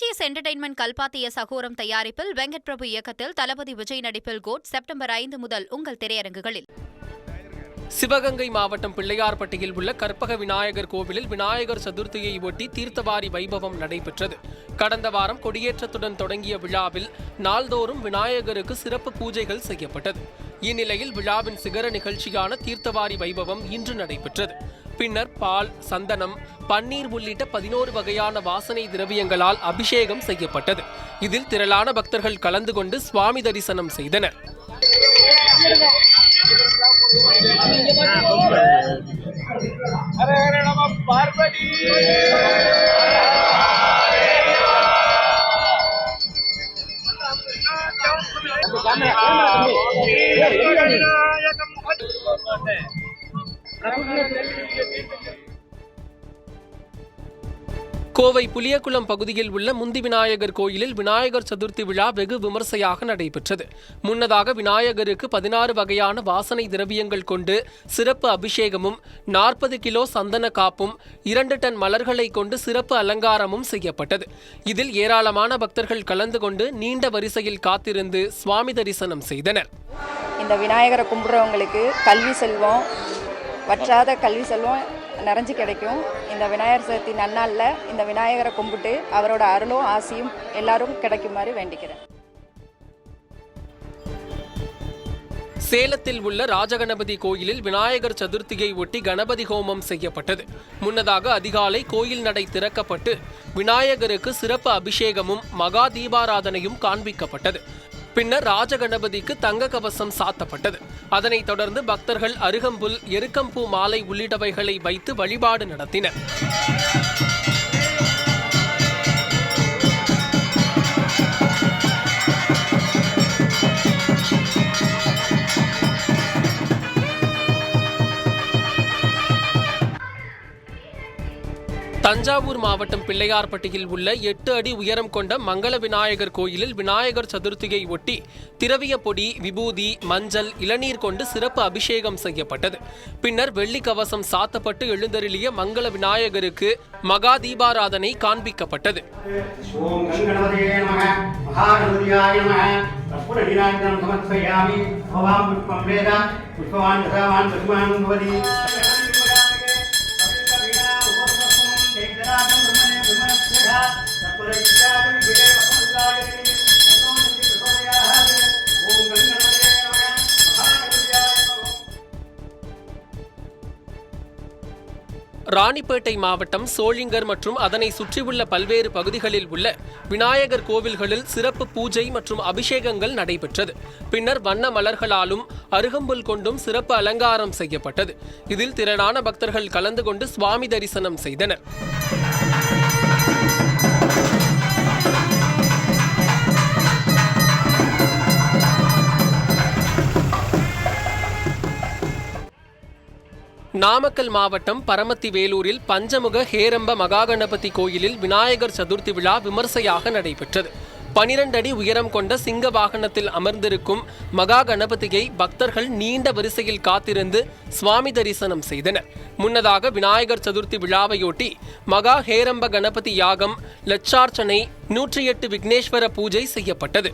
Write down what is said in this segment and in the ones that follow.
DGS entertainment கல்பாத்திய சகோரம் தயாரிப்பில் வெங்கட் பிரபு இயக்கத்தில் தளபதி விஜய் நடிப்பில் கோட் செப்டம்பர் 5 முதல் உங்கள் திரையரங்குகளில். சிவகங்கை மாவட்டம் பிள்ளையார்பட்டியில் உள்ள கற்பக விநாயகர் கோவிலில் விநாயகர் சதுர்த்தியை ஒட்டி தீர்த்தவாரி வைபவம் நடைபெற்றது. கடந்த வாரம் கொடியேற்றத்துடன் தொடங்கிய விழாவில் நாள்தோறும் விநாயகருக்கு சிறப்பு பூஜைகள் செய்யப்பட்டது. இந்நிலையில் விழாவின் சிகர நிகழ்ச்சியான தீர்த்தவாரி வைபவம் இன்று நடைபெற்றது. பின்னர் பால், சந்தனம், பன்னீர் உள்ளிட்ட 11 வகையான வாசனை திரவியங்களால் அபிஷேகம் செய்யப்பட்டது. இதில் திரளான பக்தர்கள் கலந்து கொண்டு சுவாமி தரிசனம் செய்தனர். கோவை புளியகுளம் பகுதியில் உள்ள முந்தி விநாயகர் கோயிலில் விநாயகர் சதுர்த்தி விழா வெகு விமர்சையாக நடைபெற்றது. முன்னதாக விநாயகருக்கு 16 வகையான வாசனை திரவியங்கள் கொண்டு சிறப்பு அபிஷேகமும் 40 கிலோ சந்தன காப்பும் 2 டன் மலர்களை கொண்டு சிறப்பு அலங்காரமும் செய்யப்பட்டது. இதில் ஏராளமான பக்தர்கள் கலந்து கொண்டு நீண்ட வரிசையில் காத்திருந்து சுவாமி தரிசனம் செய்தனர். இந்த விநாயகரை கும்பிடுறவங்களுக்கு கல்வி செல்வம், வற்றாத கல்வி செல்வம் நிறைஞ்சு கிடைக்கும். இந்த விநாயகர் சதுர்த்தி நன்னாளில் இந்த விநாயகரை கும்பிட்டு அவரோட அருளும் ஆசியும் எல்லாரும் கிடைக்குமாறு வேண்டிக்கிறேன். சேலத்தில் உள்ள ராஜகணபதி கோயிலில் விநாயகர் சதுர்த்தியை ஒட்டி கணபதி ஹோமம் செய்யப்பட்டது. முன்னதாக அதிகாலை கோயில் நடை திறக்கப்பட்டு விநாயகருக்கு சிறப்பு அபிஷேகமும் மகா தீபாராதனையும் காண்பிக்கப்பட்டது. பின்னர் ராஜகணபதிக்கு தங்க கவசம் சாத்தப்பட்டது. அதனைத் தொடர்ந்து பக்தர்கள் அருகம்புல், எருக்கம்பூ மாலை உள்ளிட்டவைகளை வைத்து வழிபாடு நடத்தினர். தஞ்சாவூர் மாவட்டம் பிள்ளையார்பட்டியில் உள்ள 8 அடி உயரம் கொண்ட மங்கள விநாயகர் கோயிலில் விநாயகர் சதுர்த்தியை ஒட்டி திரவிய பொடி, விபூதி, மஞ்சள், இளநீர் கொண்டு சிறப்பு அபிஷேகம் செய்யப்பட்டது. பின்னர் வெள்ளி கவசம் சாத்தப்பட்டு எழுந்தருளிய மங்கள விநாயகருக்கு மகா தீபாராதனை காண்பிக்கப்பட்டது. ராணிப்பேட்டை மாவட்டம் சோளிங்கர் மற்றும் அதனை சுற்றியுள்ள பல்வேறு பகுதிகளில் உள்ள விநாயகர் கோவில்களில் சிறப்பு பூஜை மற்றும் அபிஷேகங்கள் நடைபெற்றது. பின்னர் வண்ண மலர்களாலும் அருகம்புல் கொண்டும் சிறப்பு அலங்காரம் செய்யப்பட்டது. இதில் திரளான பக்தர்கள் கலந்து கொண்டு சுவாமி தரிசனம் செய்தனர். நாமக்கல் மாவட்டம் பரமத்தி வேலூரில் பஞ்சமுக ஹேரம்ப மகாகணபதி கோயிலில் விநாயகர் சதுர்த்தி விழா விமர்சையாக நடைபெற்றது. 12 அடி உயரம் கொண்ட சிங்க வாகனத்தில் அமர்ந்திருக்கும் மகா கணபதியை பக்தர்கள் நீண்ட வரிசையில் காத்திருந்து சுவாமி தரிசனம் செய்தனர். முன்னதாக விநாயகர் சதுர்த்தி விழாவையொட்டி மகா ஹேரம்ப கணபதி யாகம், லட்சார்ச்சனை, 108 விக்னேஸ்வர பூஜை செய்யப்பட்டது.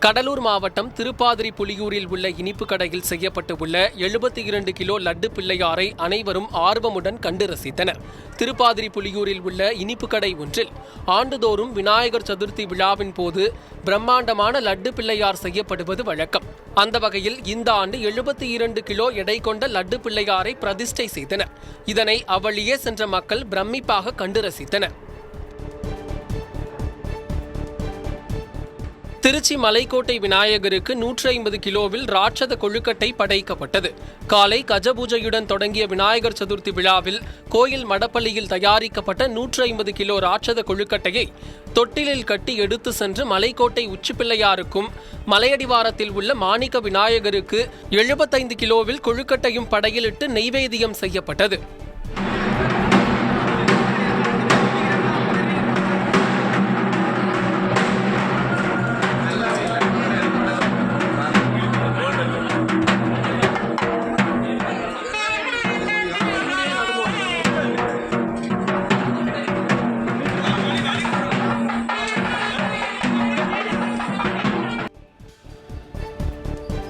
கடலூர் மாவட்டம் திருப்பாதிரி புலியூரில் உள்ள இனிப்பு கடையில் செய்யப்பட்டு உள்ள 72 கிலோ லட்டு பிள்ளையாரை அனைவரும் ஆர்வமுடன் கண்டு ரசித்தனர். திருப்பாதிரி புலியூரில் உள்ள இனிப்பு கடை ஒன்றில் ஆண்டுதோறும் விநாயகர் சதுர்த்தி விழாவின் போது பிரம்மாண்டமான லட்டு பிள்ளையார் செய்யப்படுவது வழக்கம். அந்த வகையில் இந்த ஆண்டு 72 கிலோ எடை கொண்ட லட்டு பிள்ளையாரை பிரதிஷ்டை செய்தனர். இதனை அவ்வழியே சென்ற மக்கள் பிரமிப்பாக கண்டு ரசித்தனர். திருச்சி மலைக்கோட்டை விநாயகருக்கு 150 கிலோவில் ராட்சத கொழுக்கட்டை படைக்கப்பட்டது. காலை கஜபூஜையுடன் தொடங்கிய விநாயகர் சதுர்த்தி விழாவில் கோயில் மடப்பள்ளியில் தயாரிக்கப்பட்ட 150 கிலோ ராட்சத கொழுக்கட்டையை தொட்டிலில் கட்டி எடுத்து சென்று மலைக்கோட்டை உச்சிப்பிள்ளையாருக்கும் மலையடிவாரத்தில் உள்ள மாணிக்க விநாயகருக்கு 75 கிலோவில் கொழுக்கட்டையும் படையிலிட்டு நெய்வேதியம் செய்யப்பட்டது.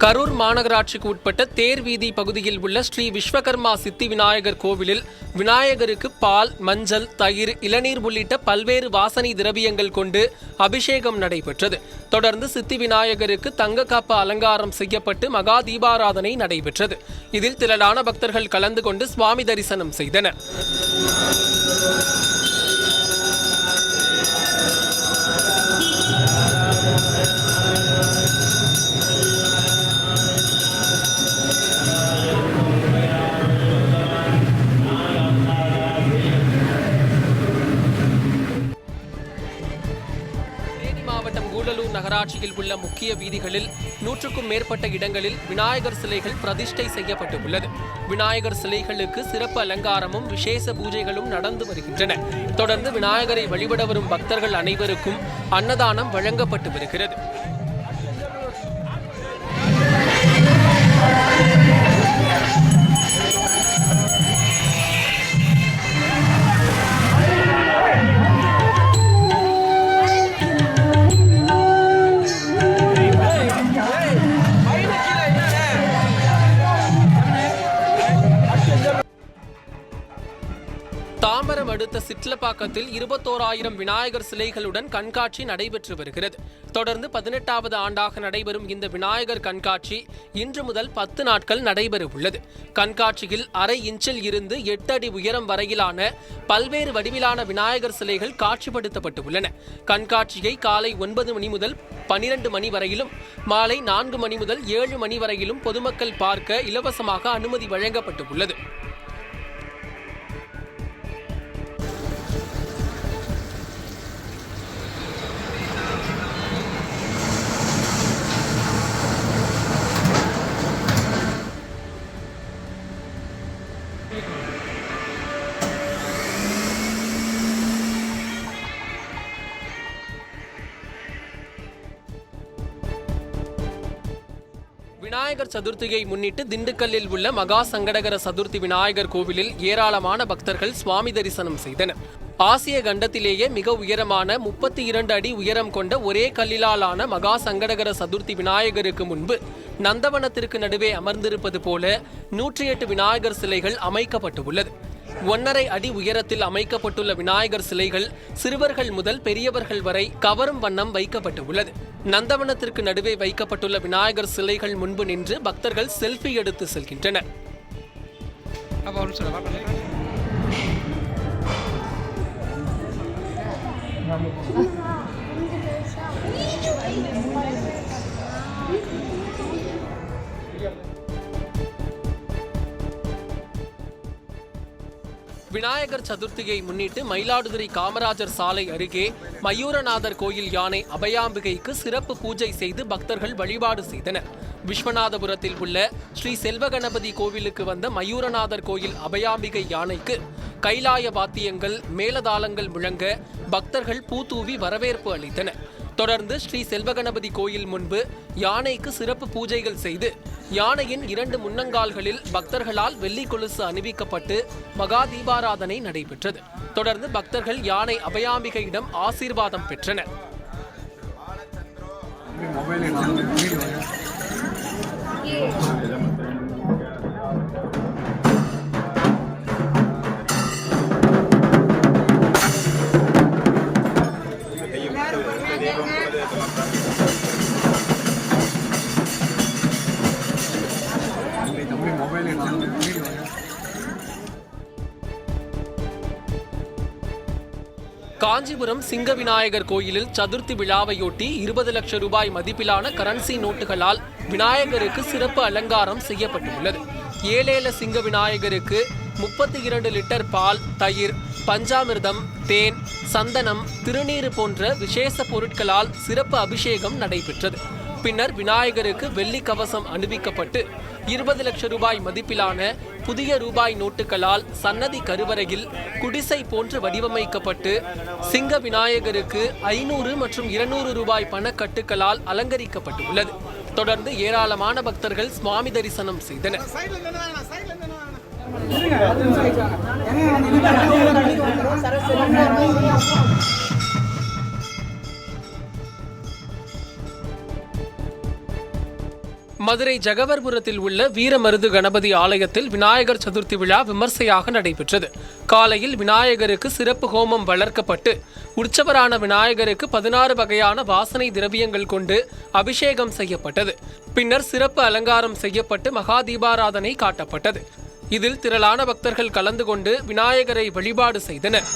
கரூர் மாநகராட்சிக்கு உட்பட்ட தேர் வீதி பகுதியில் உள்ள ஸ்ரீ விஸ்வகர்மா சித்தி விநாயகர் கோவிலில் விநாயகருக்கு பால், மஞ்சள், தயிர், இளநீர் உள்ளிட்ட பல்வேறு வாசனை திரவியங்கள் கொண்டு அபிஷேகம் நடைபெற்றது. தொடர்ந்து சித்தி விநாயகருக்கு தங்க காப்பு அலங்காரம் செய்யப்பட்டு மகா தீபாராதனை நடைபெற்றது. இதில் திரளான பக்தர்கள் கலந்து கொண்டு சுவாமி தரிசனம் செய்தனர். கூடலூர் நகராட்சியில் உள்ள முக்கிய வீதிகளில் 100க்கும் மேற்பட்ட இடங்களில் விநாயகர் சிலைகள் பிரதிஷ்டை செய்யப்பட்டுள்ளது. விநாயகர் சிலைகளுக்கு சிறப்பு அலங்காரமும் விசேஷ பூஜைகளும் நடந்து வருகின்றன. தொடர்ந்து விநாயகரை வழிபட வரும் பக்தர்கள் அனைவருக்கும் அன்னதானம் வழங்கப்பட்டு வருகிறது. தாம்பரம் அடுத்த சிட்லப்பாக்கத்தில் 21,000 விநாயகர் சிலைகளுடன் கண்காட்சி நடைபெற்று வருகிறது. தொடர்ந்து 18வது ஆண்டாக நடைபெறும் இந்த விநாயகர் கண்காட்சி இன்று முதல் 10 நாட்கள் நடைபெற உள்ளது. கண்காட்சியில் அரை இன்ச்சில் இருந்து 8 அடி உயரம் வரையிலான பல்வேறு வடிவிலான விநாயகர் சிலைகள் காட்சிப்படுத்தப்பட்டு உள்ளன. கண்காட்சியை காலை 9 மணி முதல் 12 மணி வரையிலும், மாலை 4 மணி முதல் 7 மணி வரையிலும் பொதுமக்கள் பார்க்க இலவசமாக அனுமதி வழங்கப்பட்டு உள்ளது. விநாயகர் சதுர்த்தியை முன்னிட்டு திண்டுக்கல்லில் உள்ள மகா சங்கடகர சதுர்த்தி விநாயகர் கோவிலில் ஏராளமான பக்தர்கள் சுவாமி தரிசனம் செய்தனர். ஆசிய கண்டத்திலேயே மிக உயரமான 32 அடி உயரம் கொண்ட ஒரே கல்லிலாலான மகா சங்கடகர சதுர்த்தி விநாயகருக்கு முன்பு நந்தவனத்திற்கு நடுவே அமர்ந்திருப்பது போல 108 விநாயகர் சிலைகள் அமைக்கப்பட்டுள்ளது. 1.5 அடி உயரத்தில் அமைக்கப்பட்டுள்ள விநாயகர் சிலைகள் சிறுவர்கள் முதல் பெரியவர்கள் வரை கவரும் வண்ணம் வைக்கப்பட்டுள்ளது. நந்தவனத்திற்கு நடுவே வைக்கப்பட்டுள்ள விநாயகர் சிலைகள் முன்பு நின்று பக்தர்கள் செல்ஃபி எடுத்து செல்கின்றனர். விநாயகர் சதுர்த்தியை முன்னிட்டு மயிலாடுதுறை காமராஜர் சாலை அருகே மயூரநாதர் கோயில் யானை அபயாம்பிகைக்கு சிறப்பு பூஜை செய்து பக்தர்கள் வழிபாடு செய்தனர். விஸ்வநாதபுரத்தில் உள்ள ஸ்ரீ செல்வகணபதி கோவிலுக்கு வந்த மயூரநாதர் கோயில் அபயாம்பிகை யானைக்கு கைலாய வாத்தியங்கள், மேளதாளங்கள் முழங்க பக்தர்கள் பூத்தூவி வரவேற்பு அளித்தனர். தொடர்ந்து ஸ்ரீ செல்வகணபதி கோயில் முன்பு யானைக்கு சிறப்பு பூஜைகள் செய்து யானையின் 2 முன்னங்கால்களில் பக்தர்களால் வெள்ளி கொலுசு அணிவிக்கப்பட்டு மகா தீபாராதனை நடைபெற்றது. தொடர்ந்து பக்தர்கள் யானை அபயாம்பிகையிடம் ஆசீர்வாதம் பெற்றனர். காஞ்சிபுரம் சிங்க விநாயகர் கோயிலில் சதுர்த்தி விழாவையொட்டி 20 லட்சம் ரூபாய் மதிப்பிலான கரன்சி நோட்டுகளால் விநாயகருக்கு சிறப்பு அலங்காரம் செய்யப்பட்டுள்ளது. ஏழேல சிங்க விநாயகருக்கு 32 லிட்டர் பால், தயிர், பஞ்சாமிர்தம், தேன், சந்தனம், திருநீறு போன்ற விசேஷ பொருட்களால் சிறப்பு அபிஷேகம் நடைபெற்றது. பின்னர் விநாயகருக்கு வெள்ளி கவசம் அணிவிக்கப்பட்டு 20 லட்சம் ரூபாய் மதிப்பிலான புதிய ரூபாய் நோட்டுகளால் சன்னதி கருவறையில் குடிசை போன்று வடிவமைக்கப்பட்டு சிங்க விநாயகருக்கு 500 மற்றும் 200 ரூபாய் பணக்கட்டுகளால் அலங்கரிக்கப்பட்டுள்ளது. தொடர்ந்து ஏராளமான பக்தர்கள் சுவாமி தரிசனம் செய்தனர். மதுரை ஜகவர்புரத்தில் உள்ள வீரமருது கணபதி ஆலயத்தில் விநாயகர் சதுர்த்தி விழா விமர்சையாக நடைபெற்றது. காலையில் விநாயகருக்கு சிறப்பு ஹோமம் வளர்க்கப்பட்டு உற்சவரான விநாயகருக்கு 16 வகையான வாசனை திரவியங்கள் கொண்டு அபிஷேகம் செய்யப்பட்டது. பின்னர் சிறப்பு அலங்காரம் செய்யப்பட்டு மகா தீபாராதனை காட்டப்பட்டது. இதில் திரளான பக்தர்கள் கலந்து கொண்டு விநாயகரை வழிபாடு செய்தனர்.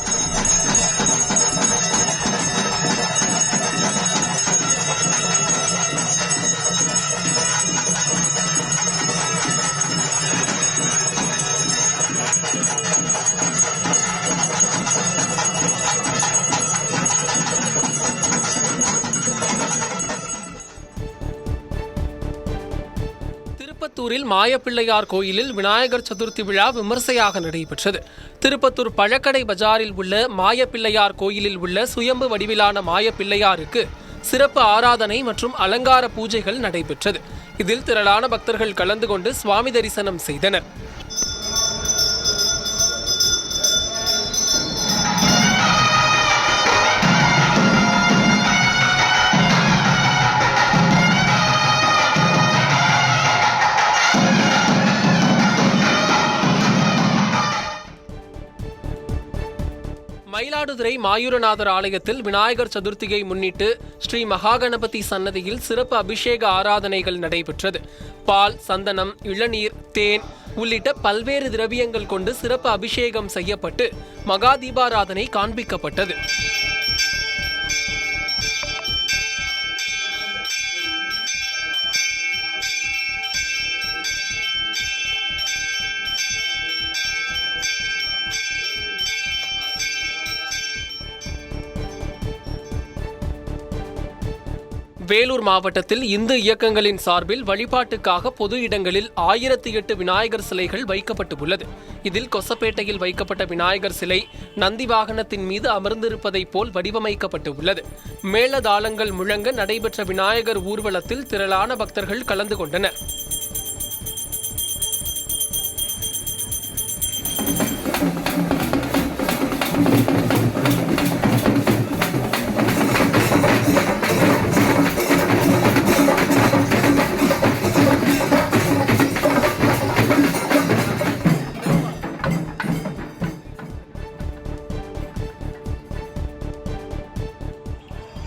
திருப்பத்தூரில் மாயப்பிள்ளையார் கோயிலில் விநாயகர் சதுர்த்தி விழா விமர்சையாக நடைபெற்றது. திருப்பத்தூர் பழக்கடை பஜாரில் உள்ள மாயப்பிள்ளையார் கோயிலில் உள்ள சுயம்பு வடிவிலான மாயப்பிள்ளையாருக்கு சிறப்பு ஆராதனை மற்றும் அலங்கார பூஜைகள் நடைபெற்றது. இதில் திரளான பக்தர்கள் கலந்து கொண்டு சுவாமி தரிசனம் செய்தனர். மயிலாடுதுறை மாயூரநாதர் ஆலயத்தில் விநாயகர் சதுர்த்தியை முன்னிட்டு ஸ்ரீ மகாகணபதி சன்னதியில் சிறப்பு அபிஷேக ஆராதனைகள் நடைபெற்றது. பால், சந்தனம், இளநீர், தேன் உள்ளிட்ட பல்வேறு திரவியங்கள் கொண்டு சிறப்பு அபிஷேகம் செய்யப்பட்டு மகா தீபாராதனை காண்பிக்கப்பட்டது. வேலூர் மாவட்டத்தில் இந்து இயக்கங்களின் சார்பில் வழிபாட்டுக்காக பொது இடங்களில் 1008 விநாயகர் சிலைகள் வைக்கப்பட்டுள்ளது. இதில் கொசப்பேட்டையில் வைக்கப்பட்ட விநாயகர் சிலை நந்தி வாகனத்தின் மீது அமர்ந்திருப்பதைப் போல் வடிவமைக்கப்பட்டு உள்ளது. மேளதாளங்கள் முழங்க நடைபெற்ற விநாயகர் ஊர்வலத்தில் திரளான பக்தர்கள் கலந்து கொண்டனர்.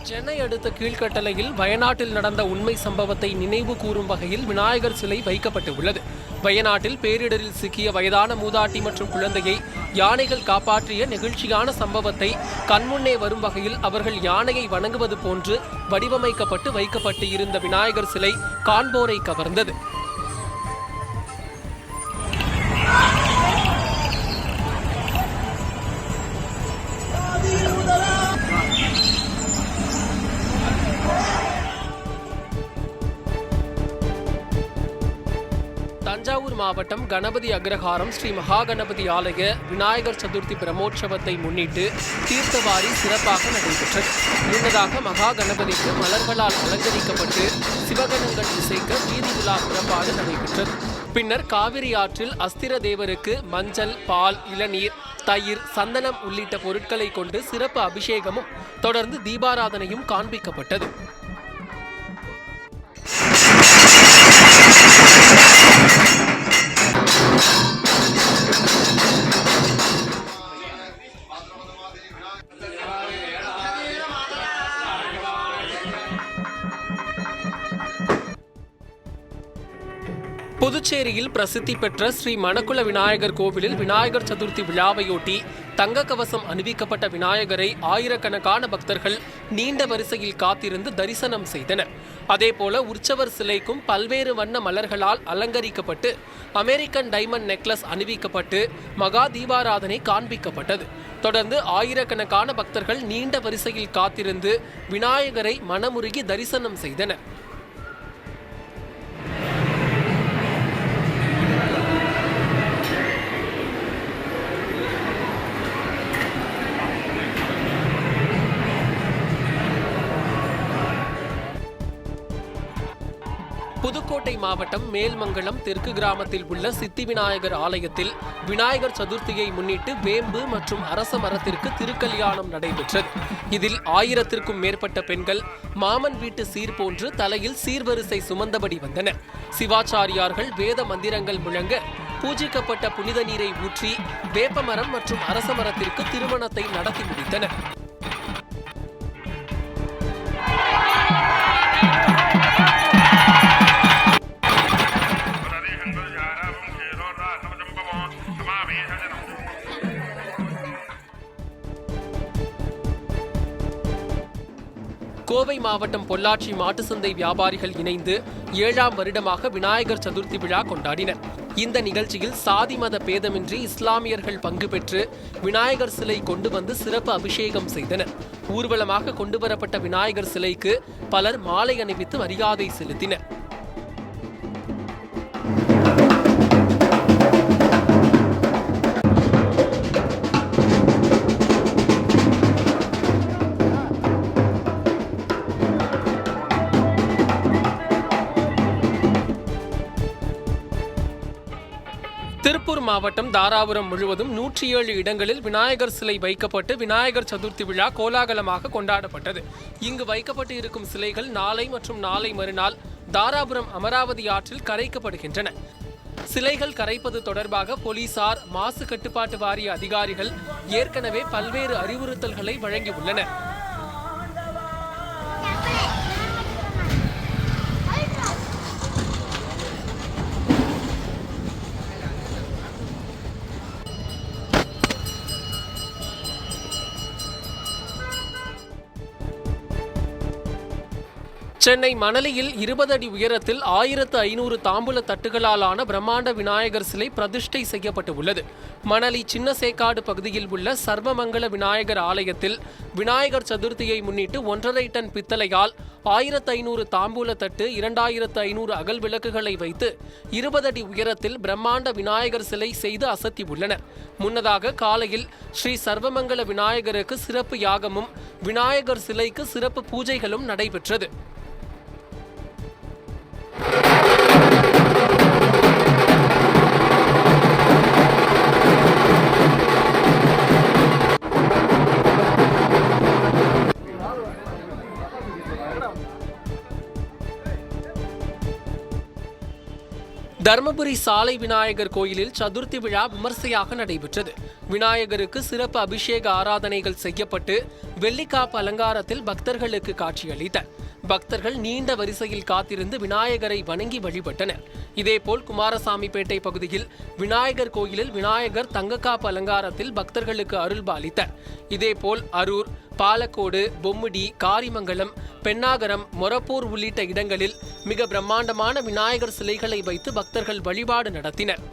சென்னை அடுத்த கீழ்கட்டளையில் வயநாட்டில் நடந்த உண்மை சம்பவத்தை நினைவு கூறும் வகையில் விநாயகர் சிலை வைக்கப்பட்டு உள்ளது. வயநாட்டில் பேரிடரில் சிக்கிய வயதான மூதாட்டி மற்றும் குழந்தையை யானைகள் காப்பாற்றிய நெகிழ்ச்சியான சம்பவத்தை கண்முன்னே வரும் வகையில் அவர்கள் யானையை வணங்குவது போன்று வடிவமைக்கப்பட்டு வைக்கப்பட்டு இருந்த விநாயகர் சிலை காண்போரை கவர்ந்தது. தஞ்சாவூர் மாவட்டம் கணபதி அக்ரஹாரம் ஸ்ரீ மகாகணபதி ஆலய விநாயகர் சதுர்த்தி பிரம்மோற்சவத்தை முன்னிட்டு தீர்த்தவாரி சிறப்பாக நடைபெற்றது. முன்னதாக மகா கணபதிக்கு மலர்களால் அலங்கரிக்கப்பட்டு சிவகணங்கள் இசைக்க வீதி உலா புறப்பாடு நடைபெற்றது. பின்னர் காவிரி ஆற்றில் அஸ்திர தேவருக்கு மஞ்சள், பால், இளநீர், தயிர், சந்தனம் உள்ளிட்ட பொருட்களை கொண்டு சிறப்பு அபிஷேகமும் தொடர்ந்து தீபாராதனையும் காண்பிக்கப்பட்டது. புதுச்சேரியில் பிரசித்தி பெற்ற ஸ்ரீ மணக்குள விநாயகர் கோவிலில் விநாயகர் சதுர்த்தி விழாவையொட்டி தங்க கவசம் அணிவிக்கப்பட்ட விநாயகரை ஆயிரக்கணக்கான பக்தர்கள் நீண்ட வரிசையில் காத்திருந்து தரிசனம் செய்தனர். அதேபோல உற்சவர் சிலைக்கும் பல்வேறு வண்ண மலர்களால் அலங்கரிக்கப்பட்டு அமெரிக்கன் டைமண்ட் நெக்லஸ் அணிவிக்கப்பட்டு மகா தீபாராதனை காண்பிக்கப்பட்டது. தொடர்ந்து ஆயிரக்கணக்கான பக்தர்கள் நீண்ட வரிசையில் காத்திருந்து விநாயகரை மனமுருகி தரிசனம் செய்தனர். புதுக்கோட்டை மாவட்டம் மேல்மங்கலம் தெற்கு கிராமத்தில் உள்ள சித்தி விநாயகர் ஆலயத்தில் விநாயகர் சதுர்த்தியை முன்னிட்டு வேம்பு மற்றும் அரச மரத்திற்கு திருக்கல்யாணம் நடைபெற்றது. இதில் 1000க்கும் மேற்பட்ட பெண்கள் மாமன் வீட்டு சீர் போன்று தலையில் சீர்வரிசை சுமந்தபடி வந்தனர். சிவாச்சாரியார்கள் வேத மந்திரங்கள் முழங்க பூஜிக்கப்பட்ட புனித நீரை ஊற்றி வேப்பமரம் மற்றும் அரச மரத்திற்கு திருமணத்தை நடத்தி முடித்தனர். கோவை மாவட்டம் பொள்ளாச்சி மாட்டு சந்தை வியாபாரிகள் இணைந்து 7ஆம் வருடமாக விநாயகர் சதுர்த்தி விழா கொண்டாடினர். இந்த நிகழ்ச்சியில் சாதி மத பேதமின்றி இஸ்லாமியர்கள் பங்கு பெற்று விநாயகர் சிலை கொண்டு வந்து சிறப்பு அபிஷேகம் செய்தனர். ஊர்வலமாக கொண்டுவரப்பட்ட விநாயகர் சிலைக்கு பலர் மாலை அணிவித்து மரியாதை செலுத்தினர். திருப்பூர் மாவட்டம் தாராபுரம் முழுவதும் 107 இடங்களில் விநாயகர் சிலை வைக்கப்பட்டு விநாயகர் சதுர்த்தி விழா கோலாகலமாக கொண்டாடப்பட்டது. இங்கு வைக்கப்பட்டு இருக்கும் சிலைகள் நாளை மற்றும் நாளை மறுநாள் தாராபுரம் அமராவதி ஆற்றில் கரைக்கப்படுகின்றன. சிலைகள் கரைப்பது தொடர்பாக போலீசார், மாசு கட்டுப்பாட்டு வாரிய அதிகாரிகள் ஏற்கனவே பல்வேறு அறிவுறுத்தல்களை வழங்கியுள்ளனர். சென்னை மணலியில் 20 அடி உயரத்தில் 1500 தாம்பூல தட்டுகளாலான பிரம்மாண்ட விநாயகர் சிலை பிரதிஷ்டை செய்யப்பட்டு உள்ளது. மணலி சின்ன சேக்காடு பகுதியில் உள்ள சர்வமங்கல விநாயகர் ஆலயத்தில் விநாயகர் சதுர்த்தியை முன்னிட்டு 1.5 டன் பித்தளையால் 1500 தாம்பூல தட்டு, 2500 அகல் விளக்குகளை வைத்து 20 அடி உயரத்தில் பிரம்மாண்ட விநாயகர் சிலை செய்து அசத்தி உள்ளனர். முன்னதாக காலையில் ஸ்ரீ சர்வமங்கல விநாயகருக்கு சிறப்பு யாகமும் விநாயகர் சிலைக்கு சிறப்பு பூஜைகளும் நடைபெற்றது. தர்மபுரி சாலை விநாயகர் கோயிலில் சதுர்த்தி விழா விமர்சையாக நடைபெற்றது. விநாயகருக்கு சிறப்பு அபிஷேக ஆராதனைகள் செய்யப்பட்டு வெள்ளிக்காப்பு அலங்காரத்தில் பக்தர்களுக்கு காட்சியளித்தார். பக்தர்கள் நீண்ட வரிசையில் காத்திருந்து விநாயகரை வணங்கி வழிபட்டனர். இதேபோல் குமாரசாமிப்பேட்டை பகுதியில் விநாயகர் கோயிலில் விநாயகர் தங்கக்காப்பு அலங்காரத்தில் பக்தர்களுக்கு அருள்பாலித்தார். இதேபோல் அரூர், பாலக்கோடு, பொம்முடி, காரிமங்கலம், பெண்ணாகரம், மொரப்பூர் உள்ளிட்ட இடங்களில் மிக பிரம்மாண்டமான விநாயகர் சிலைகளை வைத்து பக்தர்கள் வழிபாடு நடத்தினர்.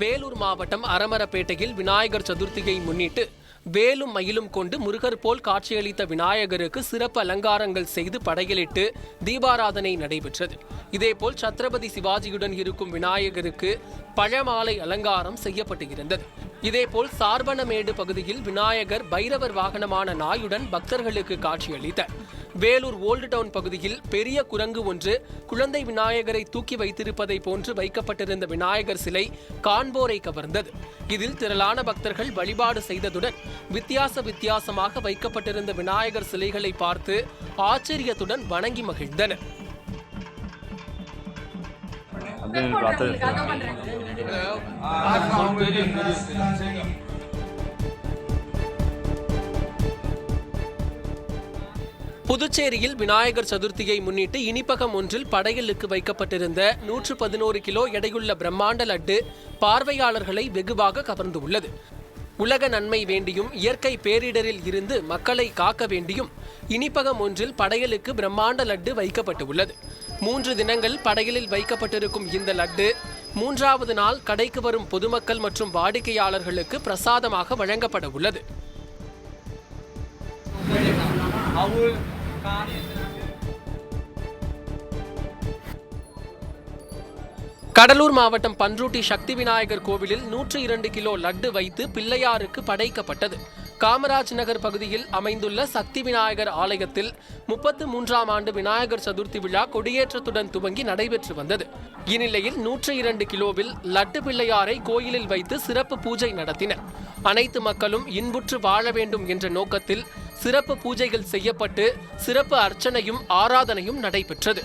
வேலூர் மாவட்டம் அரமரப்பேட்டையில் விநாயகர் சதுர்த்தியை முன்னிட்டு வேலும் மயிலும் கொண்டு முருகர் போல் காட்சியளித்த விநாயகருக்கு சிறப்பு அலங்காரங்கள் செய்து படையலிட்டு தீபாராதனை நடைபெற்றது. இதேபோல் சத்ரபதி சிவாஜியுடன் இருக்கும் விநாயகருக்கு பழமாலை அலங்காரம் செய்யப்பட்டு இருந்தது. இதேபோல் சார்பனமேடு பகுதியில் விநாயகர் பைரவர் வாகனமான நாயுடன் பக்தர்களுக்கு காட்சியளித்தார். வேலூர் ஓல்டு டவுன் பகுதியில் பெரிய குரங்கு ஒன்று குழந்தை விநாயகரை தூக்கி வைத்திருப்பதை போன்று வைக்கப்பட்டிருந்த விநாயகர் சிலை காண்போரை கவர்ந்தது. இதில் திரளான பக்தர்கள் வழிபாடு செய்ததுடன் வித்தியாசமாக வைக்கப்பட்டிருந்த விநாயகர் சிலைகளை பார்த்து ஆச்சரியத்துடன் வணங்கி மகிழ்ந்தனர். புதுச்சேரியில் விநாயகர் சதுர்த்தியை முன்னிட்டு இனிப்பகம் ஒன்றில் படையலுக்கு வைக்கப்பட்டிருந்த 111 கிலோ எடையுள்ள பிரம்மாண்ட லட்டு பார்வையாளர்களை வெகுவாக கவர்ந்துள்ளது. உலக நன்மை வேண்டியும் இயற்கை பேரிடரில் இருந்து மக்களை காக்க வேண்டியும் இனிப்பகம் ஒன்றில் படையலுக்கு பிரம்மாண்ட லட்டு வைக்கப்பட்டுள்ளது. 3 தினங்கள் படையலில் வைக்கப்பட்டிருக்கும் இந்த லட்டு 3வது நாள் கடைக்கு வரும் பொதுமக்கள் மற்றும் வாடிக்கையாளர்களுக்கு பிரசாதமாக வழங்கப்பட உள்ளது. கடலூர் மாவட்டம் பன்ருட்டி சக்தி விநாயகர் கோவிலில் 102 கிலோ லட்டு வைத்து பிள்ளையாருக்கு படைக்கப்பட்டது. காமராஜ் நகர் பகுதியில் அமைந்துள்ள சக்தி விநாயகர் ஆலயத்தில் 33ஆம் ஆண்டு விநாயகர் சதுர்த்தி விழா கொடியேற்றத்துடன் துவங்கி நடைபெற்று வந்தது. இந்நிலையில் 102 கிலோவில் லட்டு பிள்ளையாரை கோயிலில் வைத்து சிறப்பு பூஜை நடத்தினர். அனைத்து மக்களும் இன்புற்று வாழ வேண்டும் என்ற நோக்கத்தில் சிறப்பு பூஜைகள் செய்யப்பட்டு சிறப்பு அர்ச்சனையும் ஆராதனையும் நடைபெற்றது.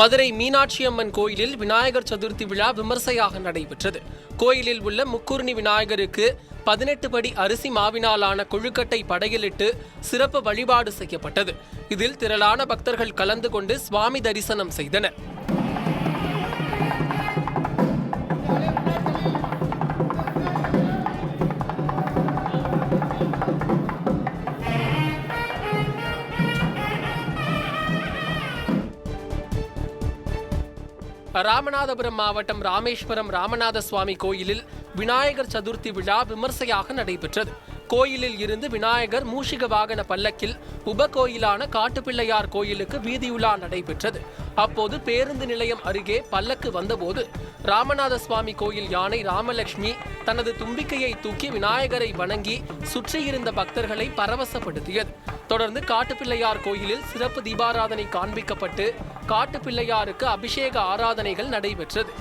மதுரை மீனாட்சி அம்மன் கோயிலில் விநாயகர் சதுர்த்தி விழா விமர்சையாக நடைபெற்றது. கோயிலில் உள்ள முக்கூர்ணி விநாயகருக்கு 18 படி அரிசி மாவினாலான கொழுக்கட்டை படையலிட்டு சிறப்பு வழிபாடு செய்யப்பட்டது. இதில் திரளான பக்தர்கள் கலந்து கொண்டு சுவாமி தரிசனம் செய்தனர். ராமநாதபுரம் மாவட்டம் ராமேஸ்வரம் ராமநாத சுவாமி கோயிலில் விநாயகர் சதுர்த்தி விழா விமர்சையாக நடைபெற்றது. கோயிலில் இருந்து விநாயகர் மூஷிக வாகன பல்லக்கில் உப கோயிலான காட்டுப்பிள்ளையார் கோயிலுக்கு வீதியுலா நடைபெற்றது. அப்போது பேருந்து நிலையம் அருகே பல்லக்கு வந்தபோது ராமநாத சுவாமி கோயில் யானை ராமலட்சுமி தனது தும்பிக்கையை தூக்கி விநாயகரை வணங்கி சுற்றியிருந்த பக்தர்களை பரவசப்படுத்தியது. தொடர்ந்து காட்டுப்பிள்ளையார் கோயிலில் சிறப்பு தீபாராதனை காண்பிக்கப்பட்டு காட்டுப்பிள்ளையாருக்கு அபிஷேக ஆராதனைகள் நடைபெற்றது.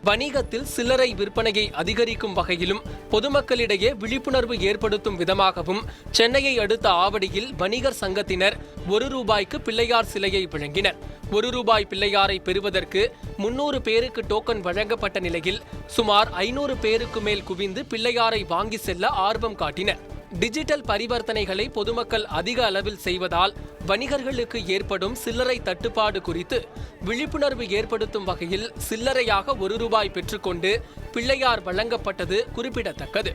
வணிகத்தில் சில்லறை விற்பனையை அதிகரிக்கும் வகையிலும் பொதுமக்களிடையே விழிப்புணர்வு ஏற்படுத்தும் விதமாகவும் சென்னையை அடுத்த ஆவடியில் வணிகர் சங்கத்தினர் ₹1 பிள்ளையார் சிலையை வழங்கினர். ₹1 பிள்ளையாரை பெறுவதற்கு 300 பேருக்கு டோக்கன் வழங்கப்பட்ட நிலையில் சுமார் 500 பேருக்கு மேல் குவிந்து பிள்ளையாரை வாங்கி செல்ல ஆர்வம் காட்டினர். டிஜிட்டல் பரிவர்த்தனைகளை பொதுமக்கள் அதிக அளவில் செய்வதால் வணிகர்களுக்கு ஏற்படும் சில்லறை தட்டுப்பாடு குறித்து விழிப்புணர்வு ஏற்படுத்தும் வகையில் சில்லறையாக ₹1 பெற்றுக்கொண்டு பிள்ளையார் வழங்கப்பட்டது குறிப்பிடத்தக்கது.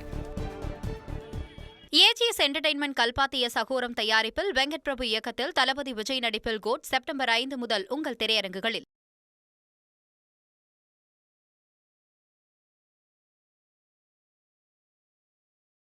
ஏஜிஎஸ் என்டர்டெயின்மெண்ட் கல்பாத்திய சகோரம் தயாரிப்பில் வெங்கட் பிரபு இயக்கத்தில் தளபதி விஜய் நடிப்பில் கோட் செப்டம்பர் 5 முதல் உங்கள் திரையரங்குகளில்.